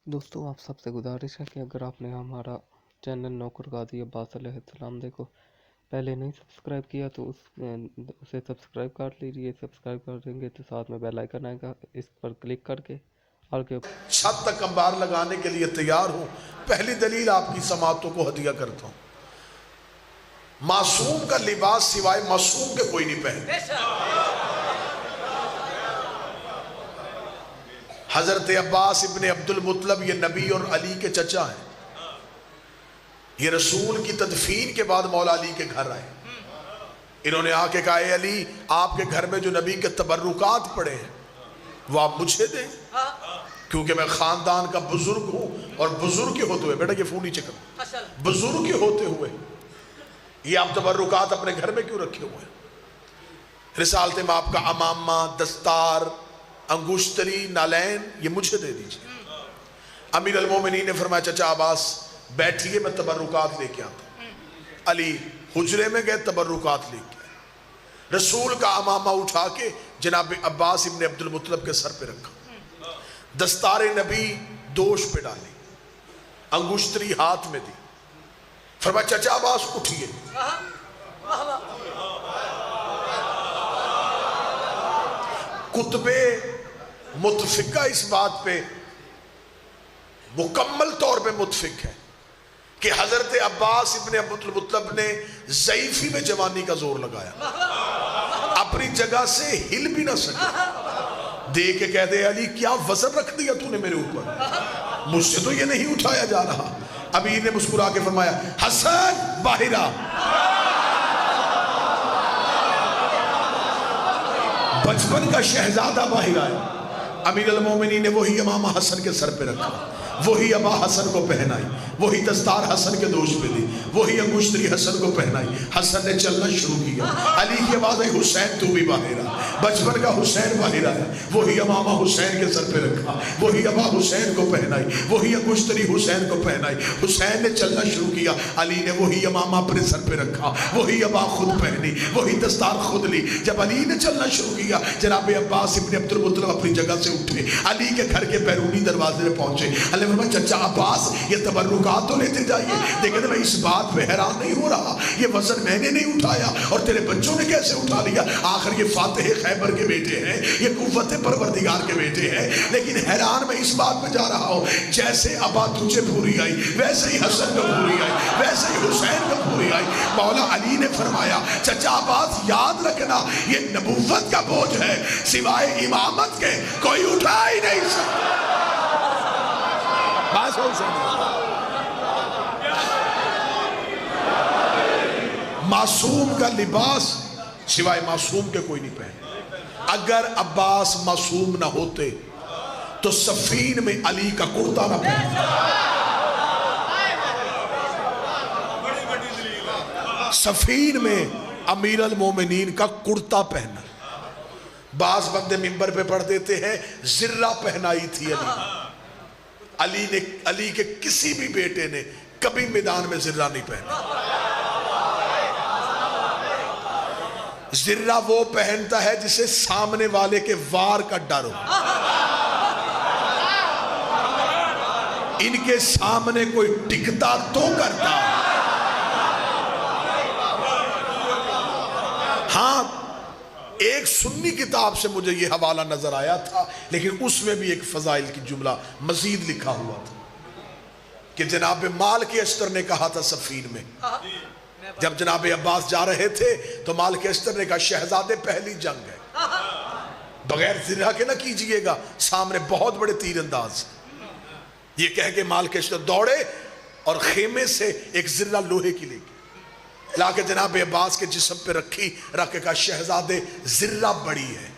دوستو آپ سب سے گزارش ہے کہ اگر آپ نے ہمارا چینل نوکر قاضی عباس علیہ السلام کو پہلے نہیں سبسکرائب کیا تو اسے سبسکرائب کر لیجئے. سبسکرائب کر دیں گے تو ساتھ میں بیل آئیکن آئے گا, اس پر کلک کر کے آگے چھت تک انبار لگانے کے لیے تیار ہوں. پہلی دلیل آپ کی سماعتوں کو ہدیہ کرتا ہوں. معصوم کا لباس سوائے معصوم کے کوئی نہیں پہنتا. حضرت عباس ابن عبد المطلب یہ نبی اور علی کے چچا ہیں. یہ رسول کی تدفین کے بعد مولا علی کے گھر آئے. انہوں نے آ کے کہا اے علی, آپ کے گھر میں جو نبی کے تبرکات پڑے ہیں وہ آپ مجھے دیں, کیونکہ میں خاندان کا بزرگ ہوں. اور بزرگ کے ہوتے ہوئے, بیٹا یہ فون نیچے کر, بزرگ کے ہوتے ہوئے یہ آپ تبرکات اپنے گھر میں کیوں رکھے ہوئے ہیں؟ رسالت مآب کا امامہ, دستار, انگشتری, نالین یہ مجھے دے دیجئے. امیر المومنین نے فرمایا چچا عباس بیٹھیے, میں تبرکات لے کے آتا ہوں. علی حجرے میں گئے, تبرکات لے کے آئے. رسول کا امامہ اٹھا کے جناب عباس ابن عبد المطلب کے سر پہ رکھا, دستار نبی دوش پہ ڈالی, انگشتری ہاتھ میں دی. فرمایا چچا عباس اٹھیے. کتب متفقہ اس بات پہ مکمل طور پہ متفق ہے کہ حضرت عباس ابن عبد المطلب نے ضعیفی میں جوانی کا زور لگایا, اپنی جگہ سے ہل بھی نہ سکے. دیکھ کے کہتے علی کیا وزن رکھ دیا تو نے میرے اوپر, مجھ سے تو یہ نہیں اٹھایا جا رہا. ابھی نے مسکرا کے فرمایا حسن باہر آ. بچپن کا شہزادہ باہر آیا. امیر المومنین نے وہی امامہ حسن کے سر پہ رکھا, وہی عبا حسن کو پہنائی, وہی دستار حسن کے دوش پہ دی, وہی انگشتری حسن کو پہنائی. حسن نے چلنا شروع کیا. علی کی آواز آئی حسین تو بھی باہر آ. بچپن کا حسین باہر آیا, وہی امامہ حسین کے سر پہ رکھا, وہی عبا حسین کو پہنائی, وہی انگشتری حسین کو پہنائی. حسین نے چلنا شروع کیا. علی نے وہی امامہ اپنے سر پہ رکھا, وہی عبا خود پہنی, وہی دستار خود لی. جب علی نے چلنا شروع کیا جناب عباس ابن عبد المطلب اپنی جگہ سے اٹھے, علی کے گھر کے بیرونی دروازے میں پہنچے. علی فرمایا چچا عباس یہ تبرکات تو لیتے جائیے, لیکن میں اس بات پہ حیران نہیں ہو رہا, یہ وزن میں نے نہیں اٹھایا اور تیرے بچوں نے کیسے اٹھا لیا. آخر یہ فاتح خیبر کے بیٹے ہیں, یہ قوت پروردگار کے بیٹے ہیں. لیکن حیران میں اس بات میں جا رہا ہوں, جیسے ابا تجھے پھوری آئی ویسے ہی حسن کو پھوری آئی, ویسے ہی حسین کو پھوری آئی. مولا علی نے فرمایا چچا عباس یاد رکھنا یہ نبوت کا بوجھ ہے, سوائے امامت کے کوئی اٹھا ہی نہیں سکتا. بس ہو سکتا. معصوم کا لباس سوائے معصوم کے کوئی نہیں پہنے. اگر عباس معصوم نہ ہوتے تو صفین میں علی کا کرتا نہ پہنتا. صفین میں امیر المومنین کا کرتا پہنا. بعض بندے منبر پہ پڑھ دیتے ہیں زرہ پہنائی تھی علی نے. علی کے کسی بھی بیٹے نے کبھی میدان میں زرہ نہیں پہنا. زرہ وہ پہنتا ہے جسے سامنے والے کے وار کا ڈر ہو. ان کے سامنے کوئی ٹکتا تو کرتا. ہاں ایک سنی کتاب سے مجھے یہ حوالہ نظر آیا تھا, لیکن اس میں بھی ایک فضائل کی جملہ مزید لکھا ہوا تھا کہ جناب مالک اشتر نے کہا تھا صفین میں, جب جناب عباس جا رہے تھے تو مالک اشتر نے کہا شہزادے پہلی جنگ ہے, بغیر زرہ کے نہ کیجئے گا, سامنے بہت بڑے تیر انداز. یہ کہہ کے مالک اشتر دوڑے اور خیمے سے ایک زرہ لوہے کی لے کے لا کے جناب عباس کے جسم پہ رکھی, رکھ کے کہا شہزادے زرہ بڑی ہے.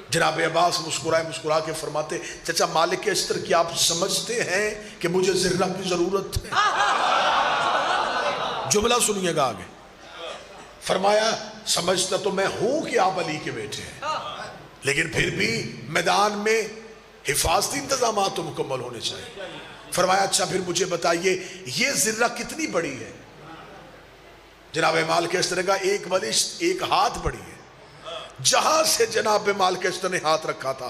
جناب عباس مسکرا کے فرماتے چچا مالک اشتر کیا آپ سمجھتے ہیں کہ مجھے زرہ کی ضرورت ہے؟ جملہ سنیے گا آگے. فرمایا سمجھتا تو میں ہوں کہ آپ علی کے بیٹے ہیں, لیکن پھر بھی میدان میں حفاظتی انتظامات تو مکمل ہونے چاہیے. فرمایا اچھا پھر مجھے بتائیے یہ زرہ کتنی بڑی ہے؟ جناب مالک اشتر نے کہا ایک بلشت ایک ہاتھ بڑی ہے. جہاں سے جناب مالک اشتر نے ہاتھ رکھا تھا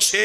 6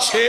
6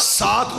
7